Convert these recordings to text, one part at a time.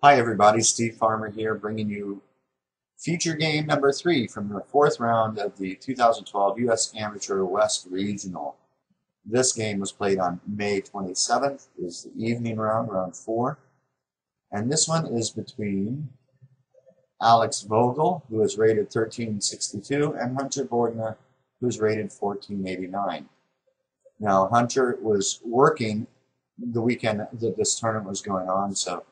Hi everybody, Steve Farmer here, bringing you feature game number 3 from the 4th round of the 2012 U.S. Amateur West Regional. This game was played on May 27th, is the evening round, round 4. And this one is between Alex Vogel, who is rated 1362, and Hunter Borgna, who is rated 1489. Now, Hunter was working the weekend that this tournament was going on, so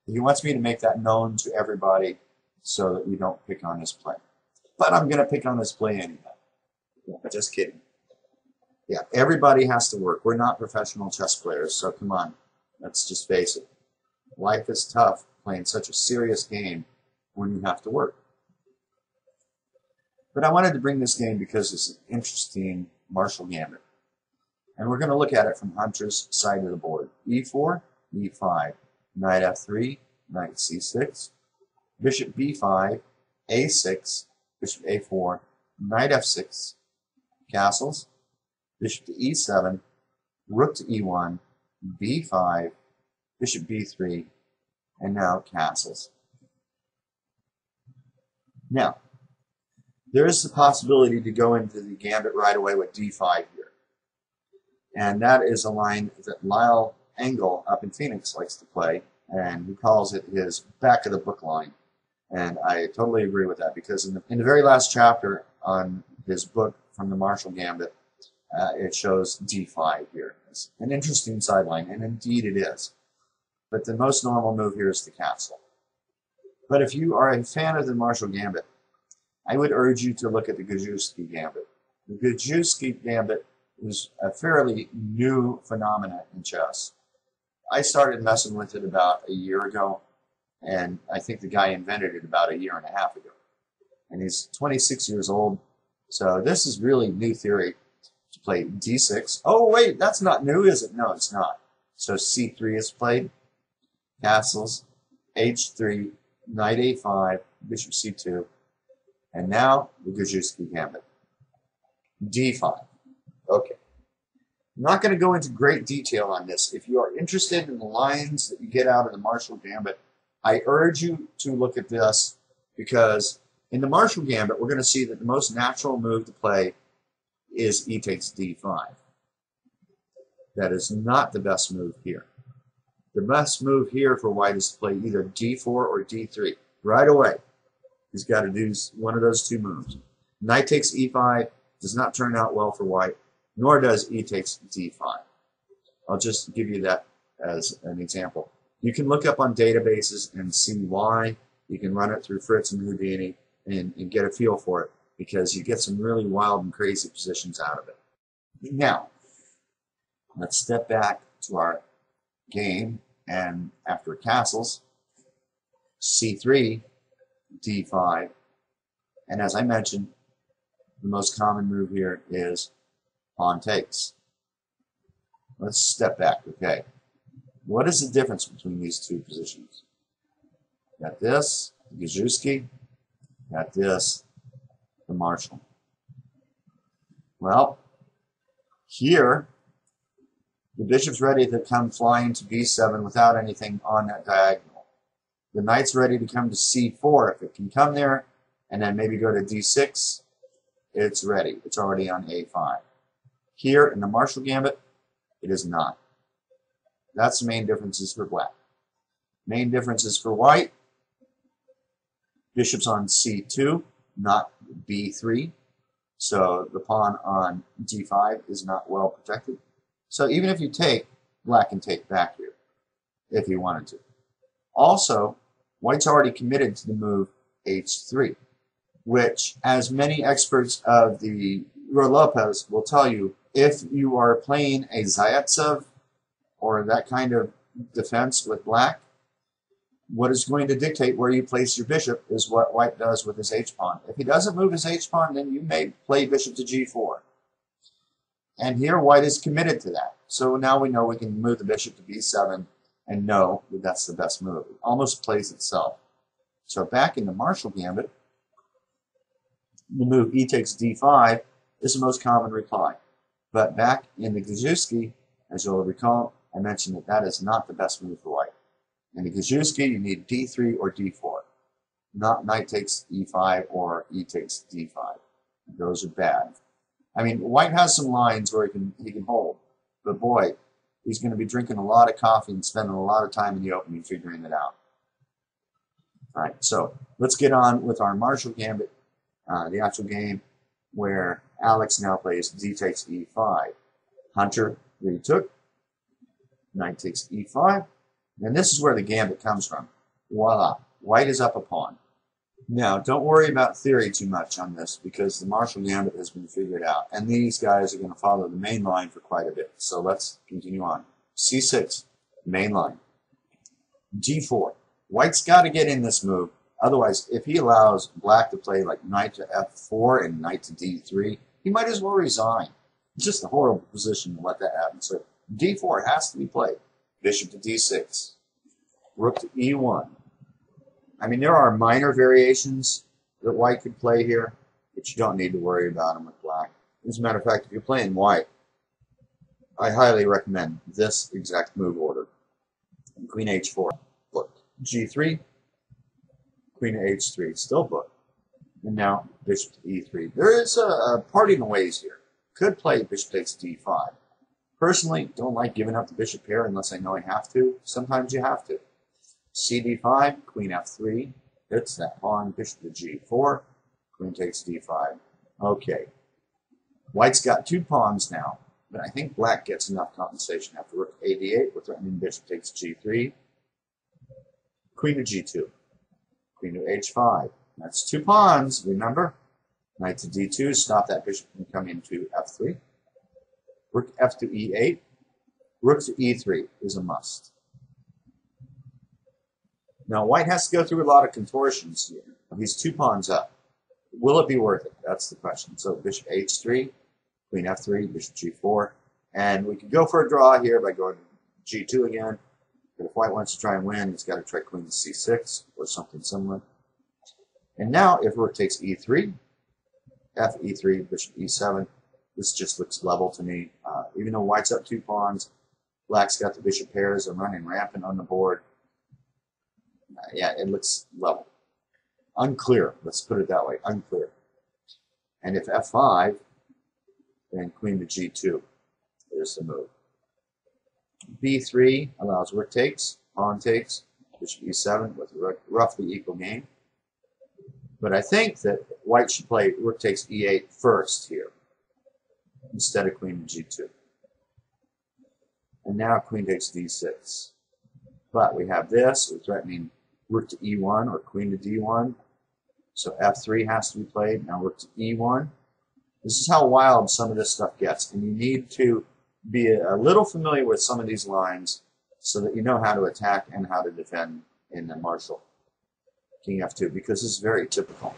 he wants me to make that known to everybody so that we don't pick on his play. But I'm going to pick on his play anyway. Just kidding. Yeah, everybody has to work. We're not professional chess players, so come on. Let's just face it. Life is tough playing such a serious game when you have to work. But I wanted to bring this game because it's an interesting Marshall Gambit. And we're going to look at it from Hunter's side of the board. E4, E5. Knight f3, knight c6, bishop b5, a6, bishop a4, knight f6, castles, bishop to e7, rook to e1, b5, bishop b3, and now castles. Now, there is the possibility to go into the gambit right away with d5 here. And that is a line that Lyle Engel up in Phoenix likes to play, and he calls it his back of the book line. And I totally agree with that, because in the very last chapter on his book from the Marshall Gambit, it shows d5 here. It's an interesting sideline, and indeed it is. But the most normal move here is the castle. But if you are a fan of the Marshall Gambit, I would urge you to look at the Gajewski Gambit. The Gajewski Gambit is a fairly new phenomenon in chess. I started messing with it about a year ago, and I think the guy invented it about a year and a half ago. And he's 26 years old, so this is really new theory to play d6. Oh, wait, that's not new, is it? No, it's not. So c3 is played, castles, h3, knight a5, bishop c2, and now the Gajewski Gambit. d5. Okay. I'm not going to go into great detail on this. If you are interested in the lines that you get out of the Marshall Gambit, I urge you to look at this, because in the Marshall Gambit, we're going to see that the most natural move to play is e takes d5. That is not the best move here. The best move here for white is to play either d4 or d3. Right away, he's got to do one of those two moves. Knight takes e5 does not turn out well for white, nor does e takes d5. I'll just give you that as an example. You can look up on databases and see why. You can run it through Fritz and Houdini and get a feel for it, because you get some really wild and crazy positions out of it. Now, let's step back to our game, and after castles, c3, d5, and as I mentioned, the most common move here is pawn takes. Let's step back, okay? What is the difference between these two positions? Got this, the Gajewski, got this, the Marshall. Well, here, the bishop's ready to come flying to b7 without anything on that diagonal. The knight's ready to come to c4 if it can come there, and then maybe go to d6. It's ready. It's already on a5. Here in the Marshall Gambit, it is not. That's the main differences for black. Main differences for white, bishop's on c2, not b3. So the pawn on d5 is not well protected. So even if you take, black can take back here if he wanted to. Also, white's already committed to the move h3, which, as many experts of the Ruy Lopez will tell you, if you are playing a Zaitsev or that kind of defense with black, what is going to dictate where you place your bishop is what white does with his h-pawn. If he doesn't move his h-pawn, then you may play bishop to g4. And here white is committed to that. So now we know we can move the bishop to b7 and know that that's the best move. It almost plays itself. So back in the Marshall Gambit, the move e takes d5 is the most common reply. But back in the Gajewski, as you'll recall, I mentioned that that is not the best move for white. And in Gajewski, you need d3 or d4. Not knight takes e5 or e takes d5. Those are bad. I mean, white has some lines where he can hold, but boy, he's going to be drinking a lot of coffee and spending a lot of time in the opening figuring it out. All right, so let's get on with our Marshall Gambit, the actual game, where Alex now plays d takes e5. Hunter retook, knight takes e5, and this is where the gambit comes from. Voila, white is up a pawn. Now, don't worry about theory too much on this because the Marshall Gambit has been figured out, and these guys are going to follow the main line for quite a bit. So let's continue on. c6, main line. d4. White's got to get in this move. Otherwise, if he allows black to play like knight to f4 and knight to d3, he might as well resign. It's just a horrible position to let that happen. So d4 has to be played. Bishop to d6. Rook to e1. I mean, there are minor variations that white could play here, but you don't need to worry about them with black. As a matter of fact, if you're playing white, I highly recommend this exact move order. Queen h4, booked. g3, queen to h3, still booked. And now bishop to e3. There is a parting of ways here. Could play bishop takes d5. Personally, don't like giving up the bishop pair unless I know I have to. Sometimes you have to. cd5, queen f3, hits that pawn, bishop to g4, queen takes d5. Okay. White's got two pawns now, but I think black gets enough compensation. After rook a d8, we're threatening bishop takes g3, queen to g2, queen to h5. That's two pawns, remember? Knight to d2, stop that bishop from coming to f3. Rook f to e8, rook to e3 is a must. Now, white has to go through a lot of contortions here. He's two pawns up. Will it be worth it? That's the question. So bishop h3, queen f3, bishop g4. And we could go for a draw here by going to g2 again. But if white wants to try and win, he's got to try queen to c6 or something similar. And now, if rook takes e3, f e3, bishop e7, this just looks level to me. Even though white's up two pawns, black's got the bishop pairs and running rampant on the board. Yeah, it looks level. Unclear, let's put it that way, unclear. And if f5, then queen to g2. There's the move. b3 allows rook takes, pawn takes, bishop e7 with a roughly equal game. But I think that white should play rook takes e8 first here, instead of queen to g2. And now queen takes d6. But we have this, we're threatening rook to e1 or queen to d1. So f3 has to be played. Now rook to e1. This is how wild some of this stuff gets. And you need to be a little familiar with some of these lines so that you know how to attack and how to defend in the Marshall. King f2, because this is very typical.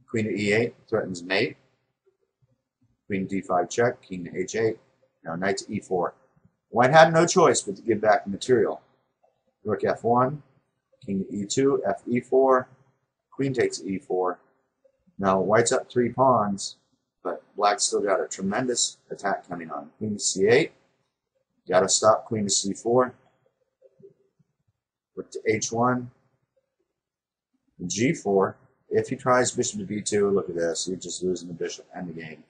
Queen to e8 threatens mate. Queen d5 check, king to h8. Now knight to e4. White had no choice but to give back the material. Rook f1, king to e2, f e4, queen takes e4. Now white's up three pawns, but black's still got a tremendous attack coming on. Queen to c8, got to stop queen to c4. Rook to h1, g4. If he tries bishop to b2, look at this, you're just losing the bishop and the game.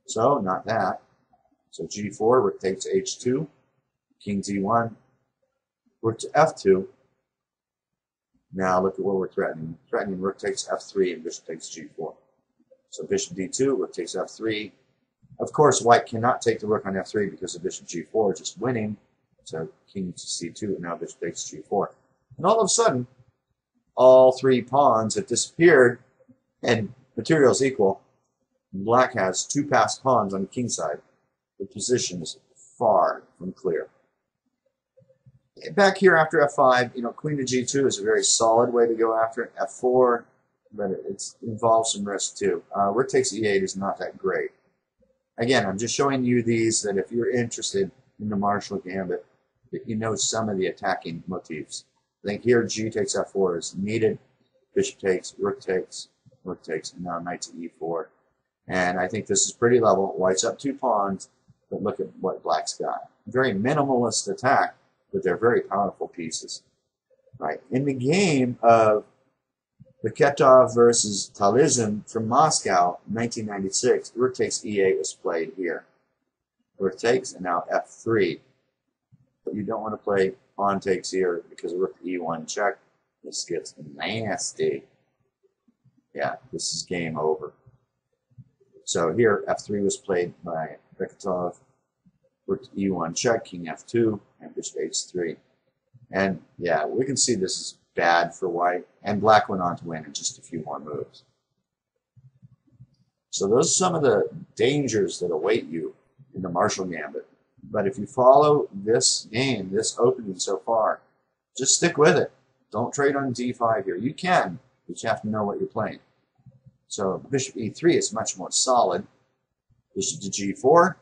So, not that. So g4, rook takes h2, king d1, rook to f2. Now look at what we're threatening. Threatening rook takes f3 and bishop takes g4. So bishop d2, rook takes f3. Of course, white cannot take the rook on f3 because of bishop g4 just winning. So king to c2, and now bishop takes g4. And all of a sudden, all three pawns have disappeared, and material's equal. Black has two passed pawns on the king side. The position is far from clear. Back here after f5, queen to g2 is a very solid way to go after it. f4, but it involves some risk too. Rook takes e8 is not that great. Again, I'm just showing you these that if you're interested in the Marshall Gambit, that you know some of the attacking motifs. I think here g takes f4 is needed. Bishop takes, rook takes, and now knight to e4. And I think this is pretty level. White's up two pawns, But look at what black's got. Very minimalist attack, but they're very powerful pieces. Right. In the game of Beketov versus Talizin from Moscow, 1996, rook takes e8 was played here. Rook takes, and now f3. But you don't want to play pawn takes here because rook e1 check. This gets nasty. Yeah, this is game over. So here, f3 was played by Beketov. Rook e1 check, king f2, and bishop h3. And yeah, we can see this is bad for white, and black went on to win in just a few more moves. So those are some of the dangers that await you in the Marshall Gambit. But if you follow this game, this opening so far, just stick with it. Don't trade on d5 here. You can, but you have to know what you're playing. So bishop e3 is much more solid. Bishop to g4,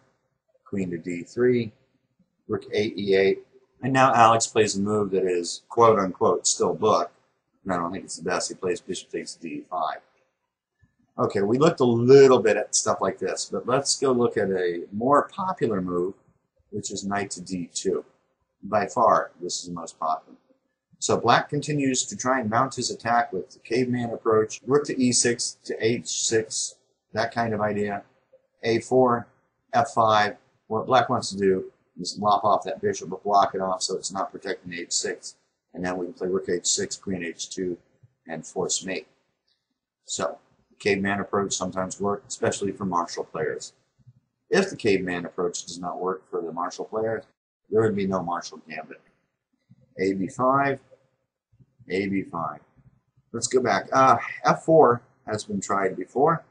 queen to d3, rook a e8. And now Alex plays a move that is, quote-unquote, still booked. And I don't think it's the best. He plays bishop takes d5. Okay, we looked a little bit at stuff like this, but let's go look at a more popular move, which is knight to d2. By far, this is the most popular. So black continues to try and mount his attack with the caveman approach. Rook to e6 to h6, that kind of idea. a4, f5. What black wants to do is lop off that bishop, but block it off so it's not protecting h6. And then we can play rook h6, queen h2, and force mate. So, the caveman approach sometimes works, especially for Marshall players. If the caveman approach does not work for the Marshall players, there would be no Marshall Gambit. A b5, a b5. Let's go back. f4 has been tried before,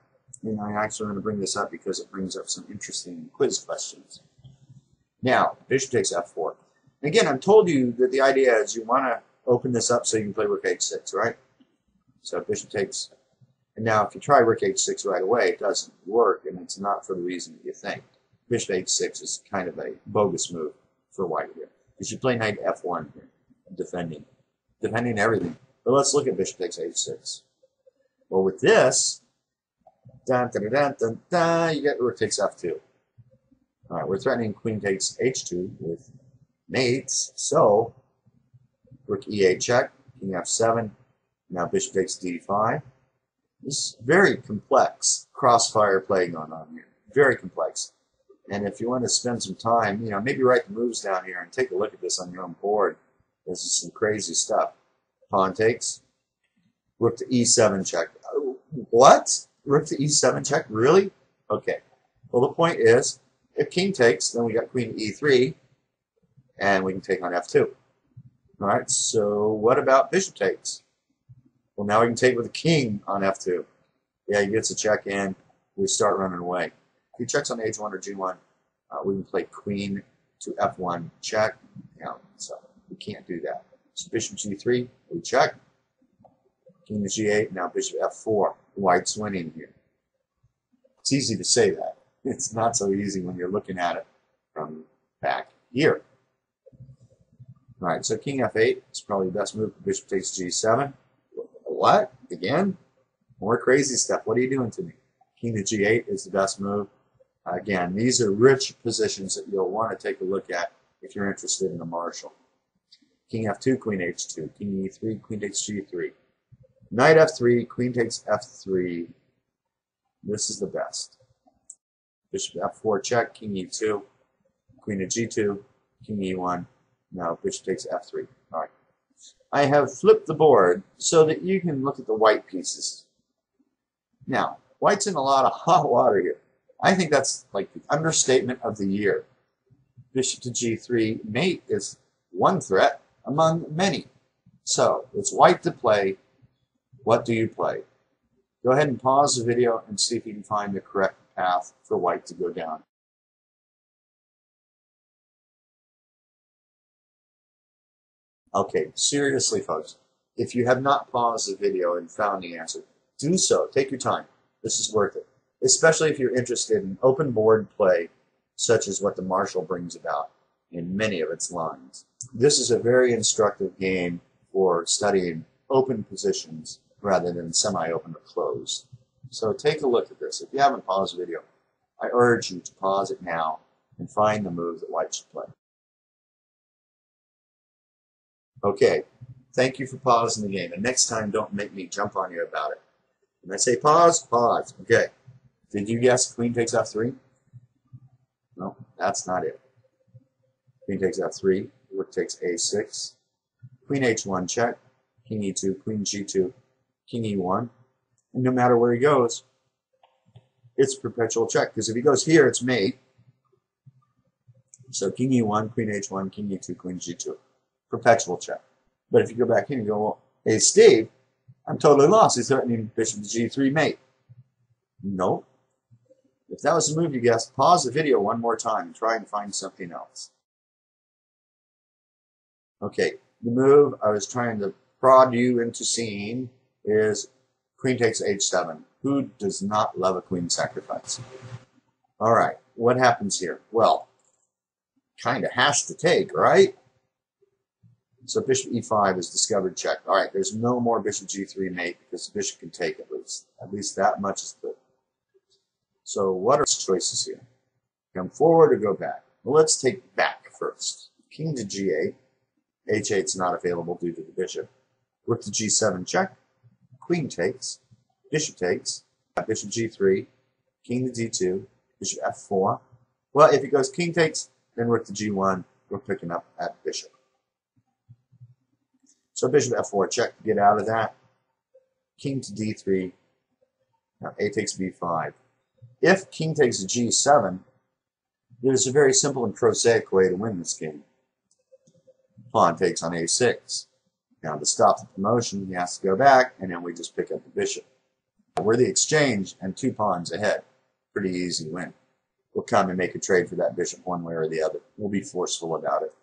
and I actually want to bring this up because it brings up some interesting quiz questions. Now, bishop takes f4. Again, I've told you that the idea is you want to open this up so you can play rook h6, right? So bishop takes, and now if you try rook h6 right away, it doesn't work, and it's not for the reason that you think. Bishop h6 is kind of a bogus move for white here. You should play knight f1 here, defending everything. But let's look at bishop takes h6. Well, with this, you get rook takes f2. All right, we're threatening queen takes h2 with mates, so rook e8 check, king f7, now bishop takes d5. This is very complex crossfire play going on here, very complex. And if you want to spend some time, maybe write the moves down here and take a look at this on your own board. This is some crazy stuff. Pawn takes, rook to e7 check. What? Rook to e7 check? Really? Okay. Well, the point is, if king takes, then we got queen to e3, and we can take on f2. All right, so what about bishop takes? Well, now we can take with the king on f2. Yeah, he gets a check in. We start running away. If he checks on h1 or g1, we can play queen to f1 check. So we can't do that. So bishop g3, we check. King to g8, now bishop f4. White's winning here. It's easy to say that. It's not so easy when you're looking at it from back here. All right, so king f8 is probably the best move. Bishop takes g7. What? Again? More crazy stuff. What are you doing to me? King to g8 is the best move. Again, these are rich positions that you'll want to take a look at if you're interested in a Marshall. King f2, queen h2. King e3, queen takes g3. Knight f3, queen takes f3. This is the best. Bishop f4 check, king e2, queen to g2, king e1. Now bishop takes f3. All right. I have flipped the board so that you can look at the white pieces. Now, white's in a lot of hot water here. I think that's like the understatement of the year. Bishop to g3 mate is one threat among many. So, it's white to play. What do you play? Go ahead and pause the video and see if you can find the correct path for white to go down. Okay, seriously, folks, if you have not paused the video and found the answer, do so. Take your time. This is worth it, especially if you're interested in open board play, such as what the Marshall brings about in many of its lines. This is a very instructive game for studying open positions rather than semi-open or closed. So take a look at this. If you haven't paused the video, I urge you to pause it now and find the move that white should play. Okay, thank you for pausing the game. And next time, don't make me jump on you about it. When I say pause, pause. Okay. Did you guess queen takes f3? No, that's not it. Queen takes f3, rook takes a6, queen h1 check, king e2, queen g2, king e1. And no matter where he goes, it's perpetual check. Because if he goes here, it's mate. So king e1, queen h1, king e2, queen g2. Perpetual check. But if you go back here and go, well, hey, Steve, I'm totally lost. He's threatening bishop to g3 mate. No. If that was the move you guessed, pause the video one more time and try and find something else. Okay, the move I was trying to prod you into seeing is queen takes h7. Who does not love a queen sacrifice? All right, what happens here? Well, kind of has to take, right? So bishop e5 is discovered check. All right, there's no more bishop g3 mate because the bishop can take at least. At least that much is good. So what are choices here? Come forward or go back? Well, let's take back first. King to g8. h8 is not available due to the bishop. Rook to g7 check. Queen takes. Bishop takes. Bishop g3. King to d2. Bishop f4. Well, if it goes king takes, then rook to g1. We're picking up at bishop. So bishop f4 check to get out of that. King to d3. Now a takes b5. If king takes g7, there's a very simple and prosaic way to win this game. Pawn takes on a6. Now to stop the promotion, he has to go back, and then we just pick up the bishop. We're the exchange and 2 pawns ahead. Pretty easy win. We'll come and make a trade for that bishop one way or the other. We'll be forceful about it.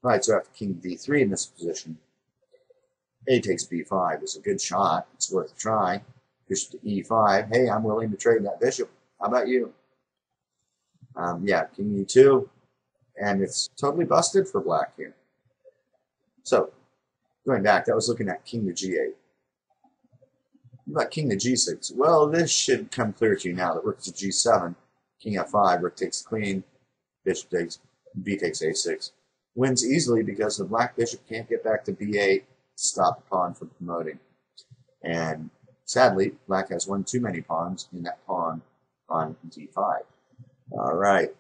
All right, so after king d3 in this position, a takes b5 is a good shot. It's worth a try. Bishop to e5. Hey, I'm willing to trade that bishop. How about you? Yeah, king e2. And it's totally busted for black here. So, going back, that was looking at king to g8. What about king to g6? Well, this should come clear to you now that rook to g7, king f5, rook takes the queen, bishop takes, b takes a6. Wins easily because the black bishop can't get back to b8 to stop the pawn from promoting. And sadly, black has one too many pawns in that pawn on d5. All right.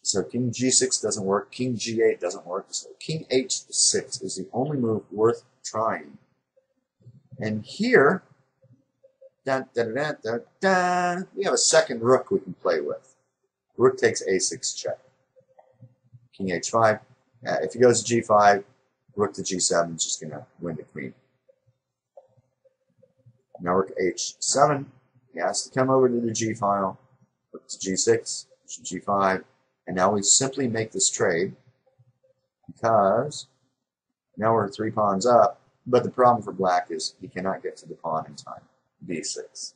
So king g6 doesn't work. King g8 doesn't work. So king h6 is the only move worth trying. And here, we have a second rook we can play with. Rook takes a6 check. King h5. If he goes to g5, rook to g7 is just going to win the queen. Now rook h7. He has to come over to the g file. Rook to g6, g5. And now we simply make this trade because now we're 3 pawns up. But the problem for black is he cannot get to the pawn in time. b6.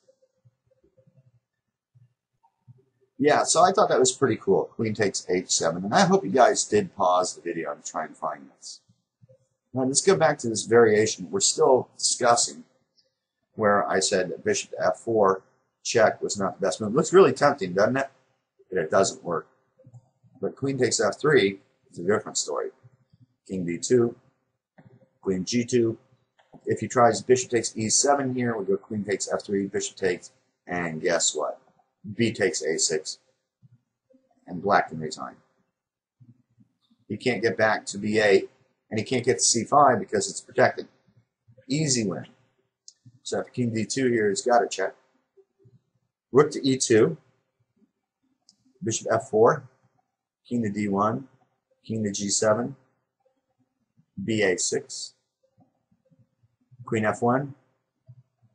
Yeah, so I thought that was pretty cool. Queen takes h7. And I hope you guys did pause the video and try and find this. Now let's go back to this variation we're still discussing, where I said that bishop to f4 check was not the best move. Looks really tempting, doesn't it? But it doesn't work. But queen takes f3 is a different story. King b2, queen g2. If he tries bishop takes e7 here, we go queen takes f3, bishop takes, and guess what? B takes a6, and black can resign. He can't get back to b8, and he can't get to c5 because it's protected. Easy win. So after king d2 here, he's got to check. Rook to e2, bishop f4, king to d1, king to g7, ba6, queen f1,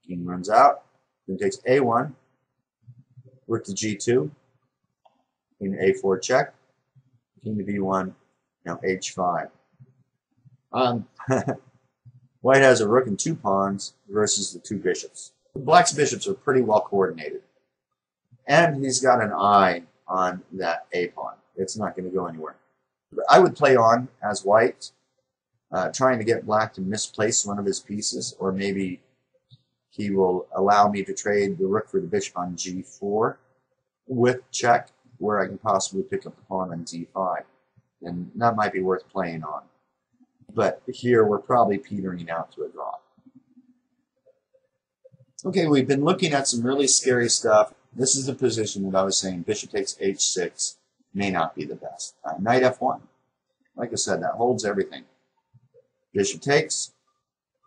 king runs out, queen takes a1, rook to g2, queen a4 check, king to b1, now h5. White has a rook and 2 pawns versus the 2 bishops. Black's bishops are pretty well coordinated. And he's got an eye on that a pawn. It's not going to go anywhere. But I would play on as white, trying to get black to misplace one of his pieces, or maybe he will allow me to trade the rook for the bishop on g4 with check, where I can possibly pick up the pawn on d5. And that might be worth playing on. But here we're probably petering out to a draw. Okay, we've been looking at some really scary stuff. This is the position that I was saying bishop takes h6 may not be the best. Knight f1. Like I said, that holds everything. Bishop takes,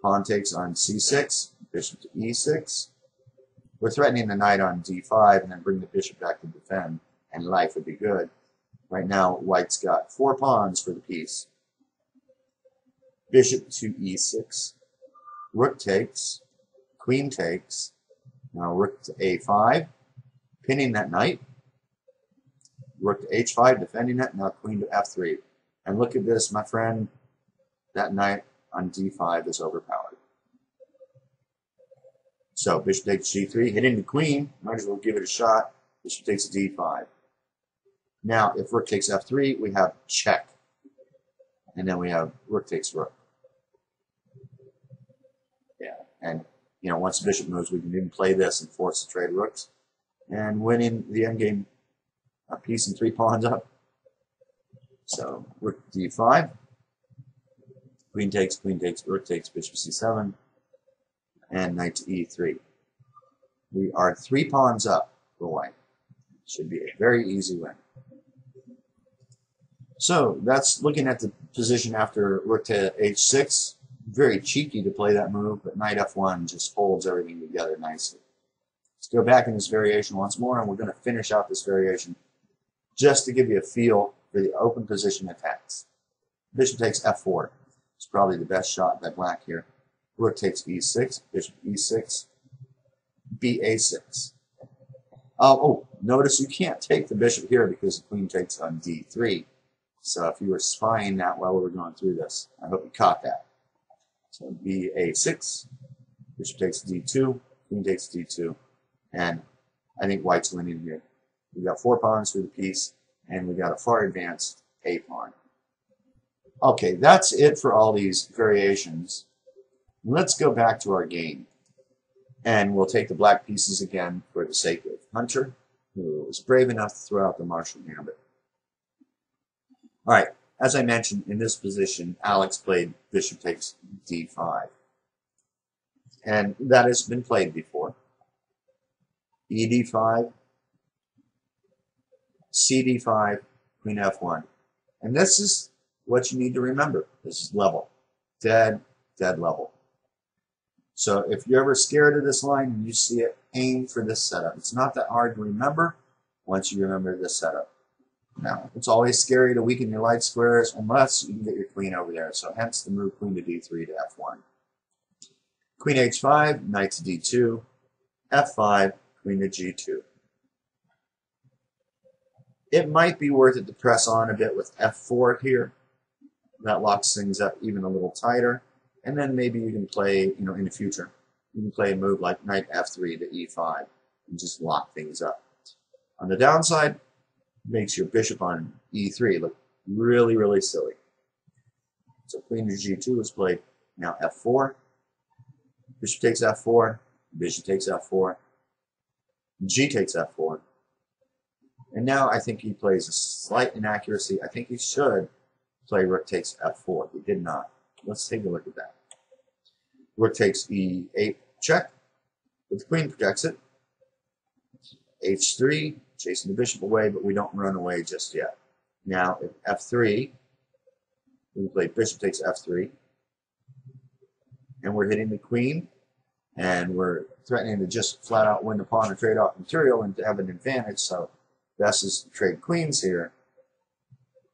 pawn takes on c6, bishop to e6. We're threatening the knight on d5 and then bring the bishop back to defend, and life would be good. Right now, white's got 4 pawns for the piece. Bishop to e6, rook takes, queen takes, now rook to a5, pinning that knight, rook to h5, defending it, now queen to f3. And look at this, my friend, that knight on d5 is overpowered. So bishop takes g3, hitting the queen, might as well give it a shot. Bishop takes d5. Now, if rook takes f3, we have check. And then we have rook takes rook. Yeah, and you know, once the bishop moves, we can even play this and force the trade rooks. And winning the endgame a piece and 3 pawns up. So rook d5. Queen takes, rook takes, bishop c7. And knight to e3. We are 3 pawns up for white. Should be a very easy win. So that's looking at the position after rook to h6. Very cheeky to play that move, but knight f1 just holds everything together nicely. Let's go back in this variation once more, and we're going to finish out this variation just to give you a feel for the open position attacks. Bishop takes f4. It's probably the best shot by black here. Rook takes e6, bishop e6, ba6. Oh, notice you can't take the bishop here because the queen takes on d3. So if you were spying that while we were going through this, I hope you caught that. So ba6, bishop takes d2, queen takes d2, and I think white's winning here. We got 4 pawns for the piece, and we got a far advanced a pawn. Okay, that's it for all these variations. Let's go back to our game, and we'll take the black pieces again for the sake of Hunter, who was brave enough to throw out the Marshall Gambit. All right, as I mentioned, in this position, Alex played bishop takes d5. And that has been played before. ed5, cd5, queen f1. And this is what you need to remember. This is level. Dead level. So if you're ever scared of this line and you see it, aim for this setup. It's not that hard to remember once you remember this setup. Now, it's always scary to weaken your light squares unless you can get your queen over there. So hence the move queen to d3 to f1. Queen h5, knight to d2, f5, queen to g2. It might be worth it to press on a bit with f4 here. That locks things up even a little tighter. And then maybe you can play, you know, in the future, you can play a move like knight f3 to e5 and just lock things up. On the downside, makes your bishop on e3 look really, really silly. So queen to g2 is played. Now f4. Bishop takes f4. Bishop takes f4. G takes f4. And now I think he plays a slight inaccuracy. I think he should play rook takes f4. He did not. Let's take a look at that. Rook takes e8 check, but the queen protects it. h3, chasing the bishop away, but we don't run away just yet. Now, if f3, we play bishop takes f3, and we're hitting the queen, and we're threatening to just flat out win the pawn or trade off material and to have an advantage, so best is to trade queens here.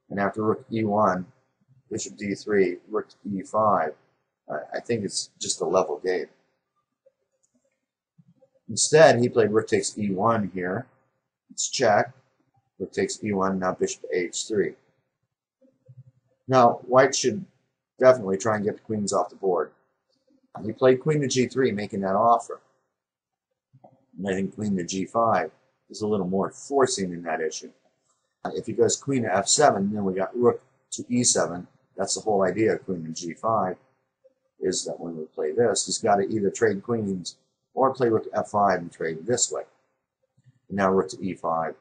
And after rook e1, bishop d3, rook to e5, I think it's just a level game. Instead, he played rook takes e1 here. It's check. Rook takes e1, now bishop h3. Now, white should definitely try and get the queens off the board. He played queen to g3, making that offer. And I think queen to g5 is a little more forcing in that issue. If he goes queen to f7, then we got rook to e7. That's the whole idea of queen to g5, is that when we play this, he's got to either trade queens or play rook to f5 and trade this way. And now rook to e5.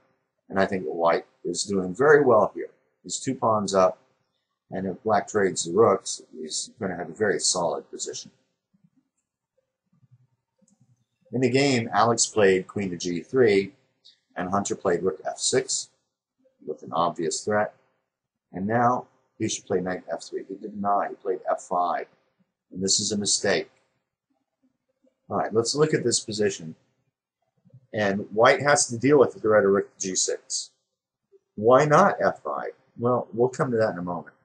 And I think white is doing very well here. He's 2 pawns up, and if black trades the rooks, he's going to have a very solid position. In the game, Alex played queen to g3, and Hunter played rook f6 with an obvious threat. And now he should play knight f3. He did not. He played f5. And this is a mistake. All right, let's look at this position. And white has to deal with the threat of rook g6. Why not f5? Well, we'll come to that in a moment.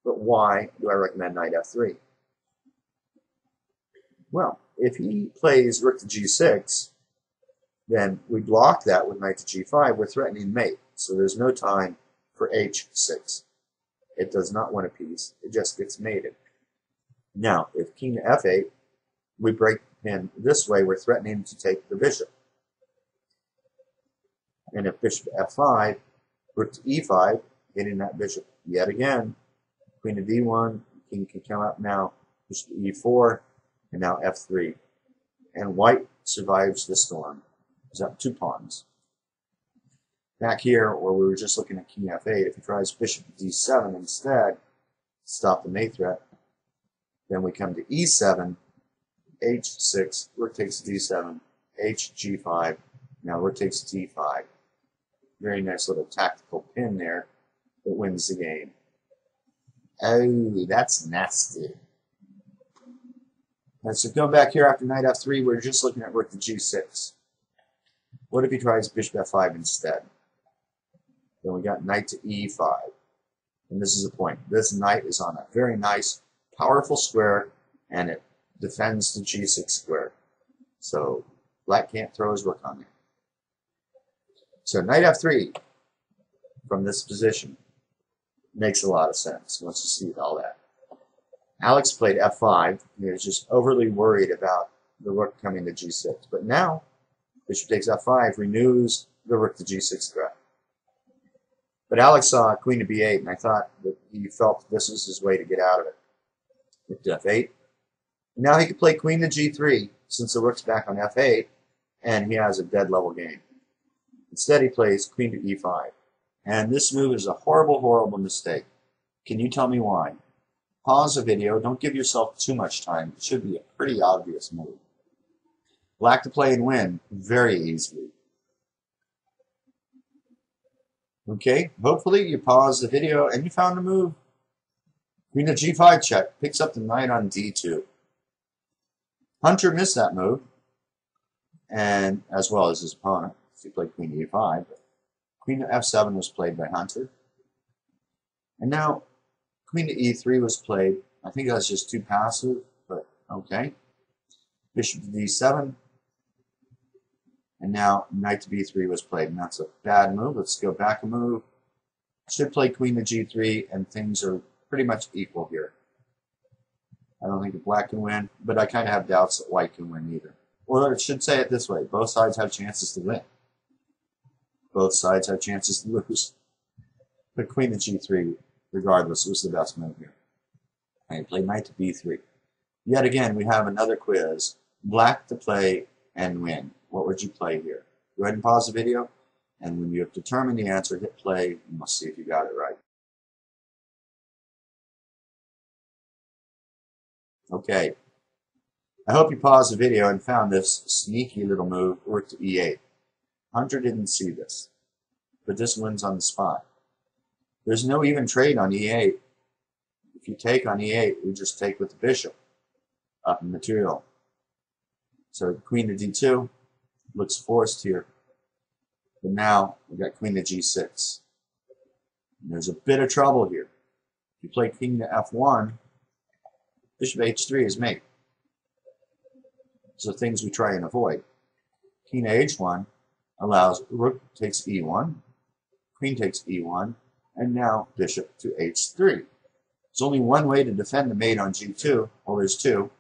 But why do I recommend knight f3? Well, if he plays rook to g6, then we block that with knight to g5. We're threatening mate, so there's no time for h6. It does not win a piece. It just gets mated. Now, if king to f8, we break him this way. We're threatening to take the bishop. And if bishop to f5, rook to e5, hitting that bishop yet again. Queen to d1, king can come up now. Bishop to e4, and now f3. And white survives the storm. He's up 2 pawns. Back here, where we were just looking at king f8, if he tries bishop to d7 instead, stop the mate threat, then we come to e7, h6, rook takes d7, h g5, now rook takes d5. Very nice little tactical pin there that wins the game. Oh, that's nasty. And so going back here after knight f3, we're just looking at rook to g6. What if he tries bishop f5 instead? Then we got knight to e5. And this is the point. This knight is on a very nice, powerful square, and it defends the g6 square. So black can't throw his rook on there. So knight f3 from this position makes a lot of sense once you see all that. Alex played f5. He was just overly worried about the rook coming to g6. But now, bishop takes f5 renews the rook to g6 threat. But Alex saw queen to b8, and I thought that he felt this was his way to get out of it. Rook to f8. Now he could play queen to g3, since the rook's back on f8, and he has a dead level game. Instead, he plays queen to e5. And this move is a horrible, horrible mistake. Can you tell me why? Pause the video. Don't give yourself too much time. It should be a pretty obvious move. Black to play and win very easily. Okay, hopefully you paused the video and you found a move. Queen to g5 check. Picks up the knight on d2. Hunter missed that move, and as well as his opponent. He played queen to e5. But queen to f7 was played by Hunter. And now queen to e3 was played. I think that's just too passive, but okay. Bishop to d7. And now knight to b3 was played, and that's a bad move. Let's go back a move. Should play queen to g3, and things are pretty much equal here. I don't think that black can win, but I kind of have doubts that white can win either. Or it should say it this way. Both sides have chances to win. Both sides have chances to lose. But queen to g3, regardless, was the best move here. I play knight to b3. Yet again, we have another quiz. Black to play and win. What would you play here? Go ahead and pause the video, and when you have determined the answer, hit play, and we'll see if you got it right. Okay. I hope you paused the video and found this sneaky little move, rook to e8. Hunter didn't see this, but this wins on the spot. There's no even trade on e8. If you take on e8, we just take with the bishop up in material. So queen to d2 looks forced here. But now we've got queen to g6. And there's a bit of trouble here. If you play king to f1, bishop h3 is mate. So things we try and avoid. King to h1 allows rook takes e1, queen takes e1, and now bishop to h3. There's only one way to defend the mate on g2. Well, there's two.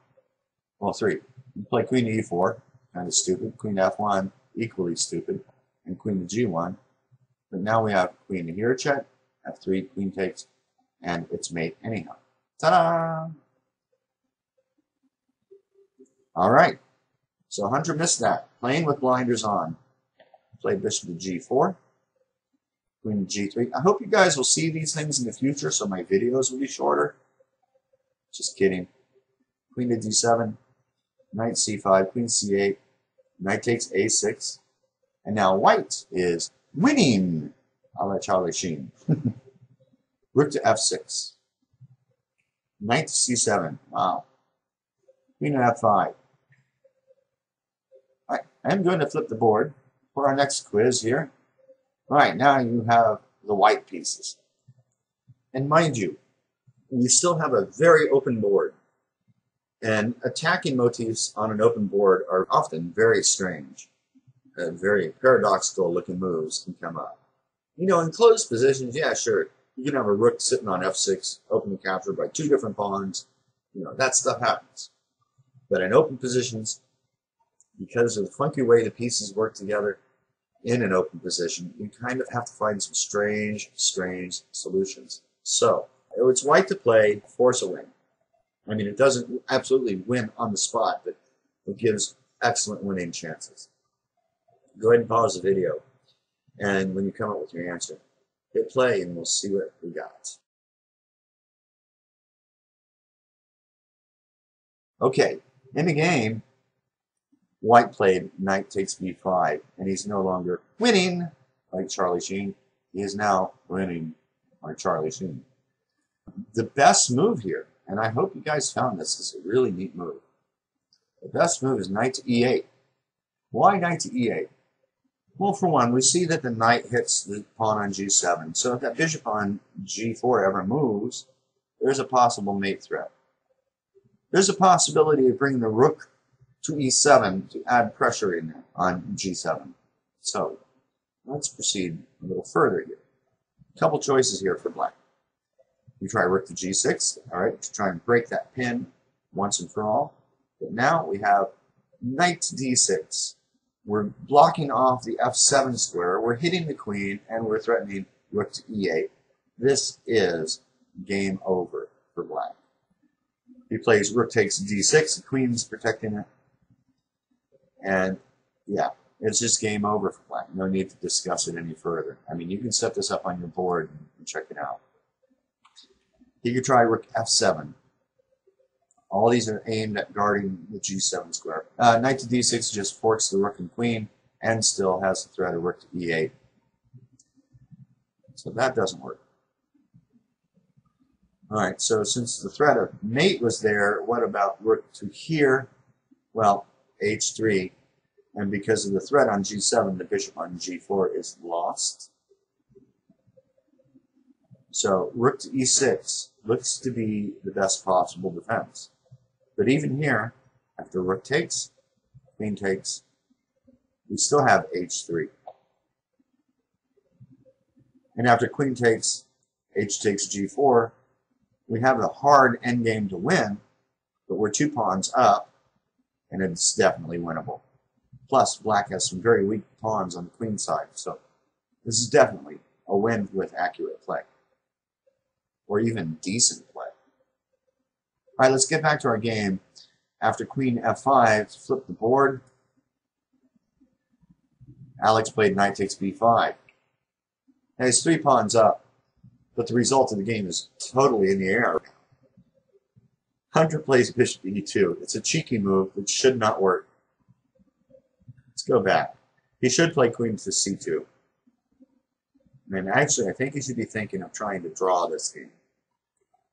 Well, three. You play queen to e4, kind of stupid. Queen to f1, equally stupid. And queen to g1. But now we have queen to here check, f3, queen takes, and it's mate anyhow. Ta-da! All right. So Hunter missed that. Playing with blinders on. Played bishop to g4. queen to g3. I hope you guys will see these things in the future, so my videos will be shorter. Just kidding. Queen to d7, knight c5, queen c8, knight takes a6, and now white is winning, a la Charlie Sheen. Rook to f6, knight to c7, wow. Queen to f5. All right, I'm going to flip the board for our next quiz here. All right, now you have the white pieces. And mind you, we still have a very open board. And attacking motifs on an open board are often very strange. Very paradoxical looking moves can come up. You know, in closed positions, yeah, sure. You can have a rook sitting on f6, openly captured by two different pawns. You know, that stuff happens. But in open positions, because of the funky way the pieces work together in an open position, you kind of have to find some strange solutions. So, it's white to play, force a win. I mean, it doesn't absolutely win on the spot, but it gives excellent winning chances. Go ahead and pause the video, and when you come up with your answer, hit play and we'll see what we got. Okay, in the game, white played knight takes b5, and he's no longer winning like Charlie Sheen. He is now winning like Charlie Sheen. The best move here, and I hope you guys found this, is a really neat move. The best move is knight to e8. Why knight to e8? Well, for one, we see that the knight hits the pawn on g7, so if that bishop on g4 ever moves, there's a possible mate threat. There's a possibility of bringing the rook to e7 to add pressure in there on g7. So, let's proceed a little further here. A couple choices here for black. You try rook to g6, all right, to try and break that pin once and for all. But now we have knight to d6. We're blocking off the f7 square, we're hitting the queen, and we're threatening rook to e8. This is game over for black. He plays rook takes d6, the queen's protecting it. And yeah, it's just game over for black. No need to discuss it any further. I mean, you can set this up on your board and check it out. He could try rook f7. All these are aimed at guarding the g7 square. Knight to d6 just forks the rook and queen and still has the threat of rook to e8. So that doesn't work. Alright, so since the threat of mate was there, what about rook to here? Well, h3. And because of the threat on g7, the bishop on g4 is lost. So rook to e6 looks to be the best possible defense. But even here, after rook takes, queen takes, we still have h3. And after queen takes, h takes g4, we have a hard endgame to win, but we're 2 pawns up, and it's definitely winnable. Plus, black has some very weak pawns on the queen side, so this is definitely a win with accurate play. Or even decent play. Alright, let's get back to our game. After queen f5, flip the board. Alex played knight takes b5. Now he's 3 pawns up, but the result of the game is totally in the air. Hunter plays bishop to e2. It's a cheeky move that should not work. Let's go back. He should play queen to c2. And actually, I think he should be thinking of trying to draw this game.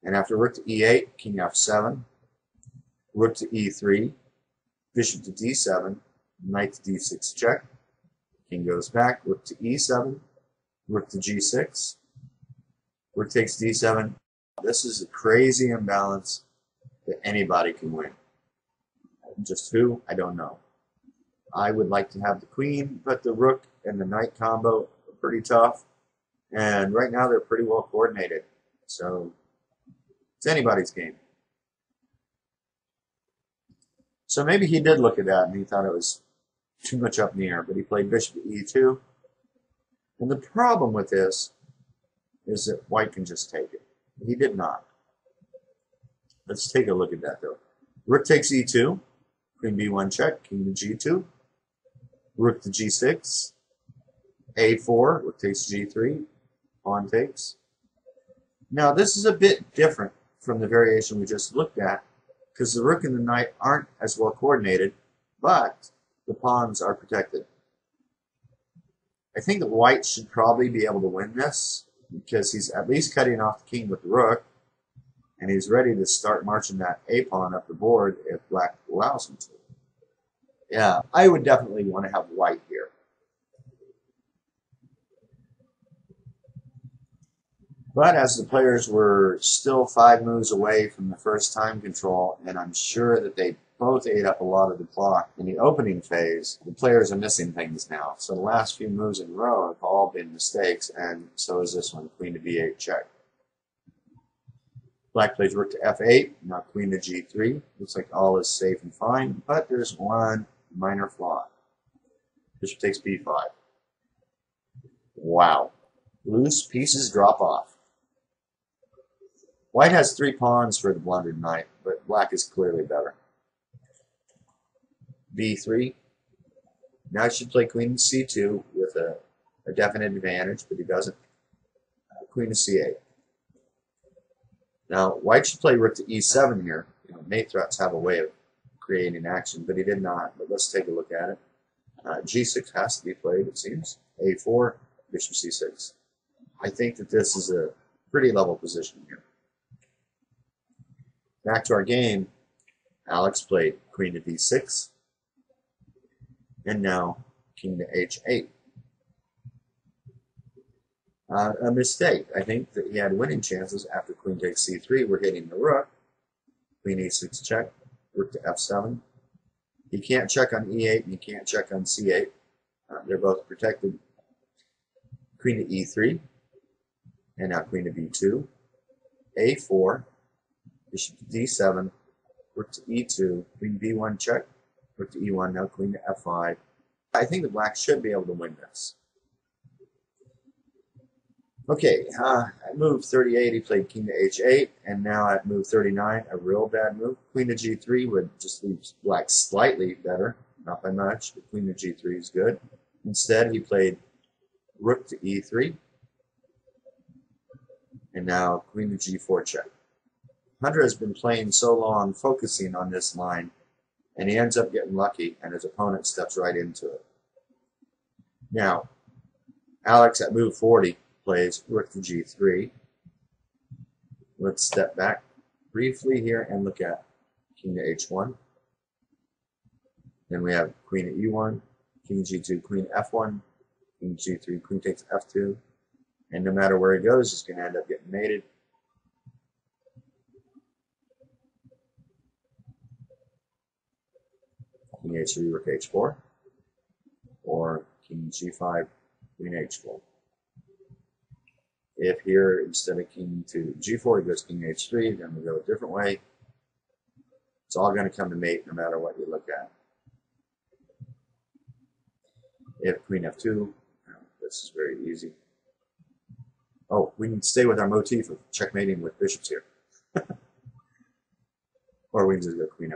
And after rook to e8, king f7, rook to e3, bishop to d7, knight to d6 check, king goes back, rook to e7, rook to g6, rook takes d7. This is a crazy imbalance that anybody can win. Just who? I don't know. I would like to have the queen, but the rook and the knight combo are pretty tough. And right now they're pretty well coordinated. So it's anybody's game. So maybe he did look at that and he thought it was too much up in the air, but he played bishop to e2. And the problem with this is that white can just take it. He did not. Let's take a look at that though. Rook takes e2, queen b1 check, king to g2, rook to g6, a4, rook takes g3, pawn takes. Now this is a bit different from the variation we just looked at, because the rook and the knight aren't as well coordinated, but the pawns are protected. I think that white should probably be able to win this, because he's at least cutting off the king with the rook, and he's ready to start marching that a pawn up the board if black allows him to. Yeah, I would definitely want to have white here. But as the players were still 5 moves away from the first time control, and I'm sure that they both ate up a lot of the clock in the opening phase, the players are missing things now. So the last few moves in a row have all been mistakes, and so is this one, queen to b8 check. Black plays rook to f8, now queen to g3. Looks like all is safe and fine, but there's one minor flaw. Bishop takes b5. Wow. Loose pieces drop off. White has 3 pawns for the blundered knight, but black is clearly better. b3. Now he should play queen to c2 with a definite advantage, but he doesn't. Queen to c8. Now white should play rook to e7 here. Mate threats have a way of creating action, but he did not. But let's take a look at it. g6 has to be played, it seems. a4, bishop c6. I think that this is a pretty level position here. Back to our game. Alex played queen to d6. And now king to h8. A mistake. I think that he had winning chances after queen takes c3. We're hitting the rook. Queen e6 check. Rook to f7. He can't check on e8 and he can't check on c8. They're both protected. Queen to e3. And now queen to b2. a4. Bishop to d7. Rook to e2. Queen b1 check. Rook to e1. Now queen to f5. I think the black should be able to win this. Okay, at move 38, he played king to h8, and now at move 39, a real bad move. Queen to g3 would just leave black slightly better, not by much, but queen to g3 is good. Instead, he played rook to e3, and now queen to g4 check. Hunter has been playing so long, focusing on this line, and he ends up getting lucky, and his opponent steps right into it. Now, Alex at move 40 plays rook to g3. Let's step back briefly here and look at king to h1. Then we have queen to e1, king g2, queen f1, king g3, queen takes f2. And no matter where he goes, he's going to end up getting mated. King h3, rook h4, or king g5, queen h4. If here, instead of king to g4, he goes king h3, then we go a different way. It's all going to come to mate no matter what you look at. If queen f2, this is very easy. Oh, we can stay with our motif of checkmating with bishops here. Or we can just go queen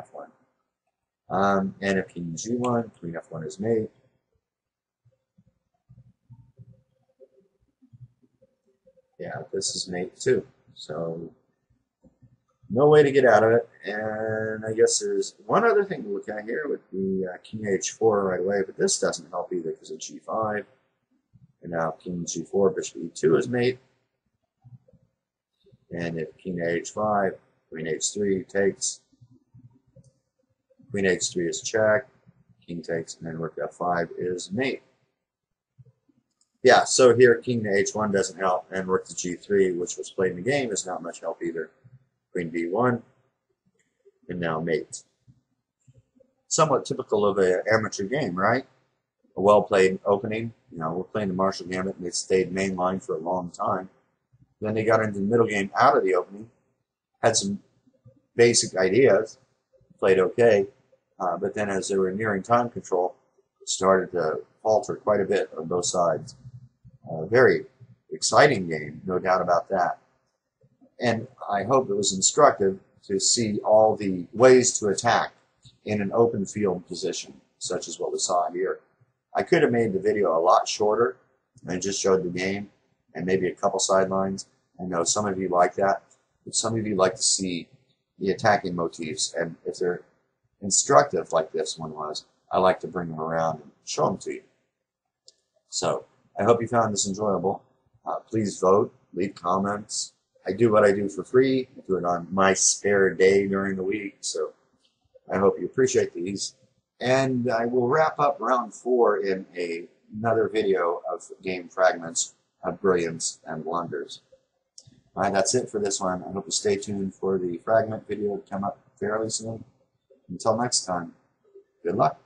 f1. And if king g1, queen f1 is mate. Yeah, this is mate too. So no way to get out of it. And I guess there's one other thing to look at here with the king h4 right away, but this doesn't help either because of g5. And now king g4, bishop e2 is mate. And if king to h5, queen h3 takes. Queen h3 is check. King takes, and then rook f5 is mate. Yeah, so here king to h1 doesn't help, and rook to g3, which was played in the game, is not much help either. Queen b1, and now mate. Somewhat typical of an amateur game, right? A well-played opening. You know, we're playing the Marshall Gambit, and they stayed mainline for a long time. Then they got into the middle game out of the opening, had some basic ideas, played okay, but then as they were nearing time control, started to falter quite a bit on both sides. Very exciting game, no doubt about that. And I hope it was instructive to see all the ways to attack in an open field position, such as what we saw here. I could have made the video a lot shorter and just showed the game and maybe a couple sidelines. I know some of you like that, but some of you like to see the attacking motifs, and if they're instructive like this one was, I like to bring them around and show them to you. So I hope you found this enjoyable. Please vote, leave comments. I do what I do for free. I do it on my spare day during the week, so I hope you appreciate these. And I will wrap up round 4 in another video of game fragments of brilliance and blunders. All right, that's it for this one. I hope you stay tuned for the fragment video to come up fairly soon. Until next time, good luck.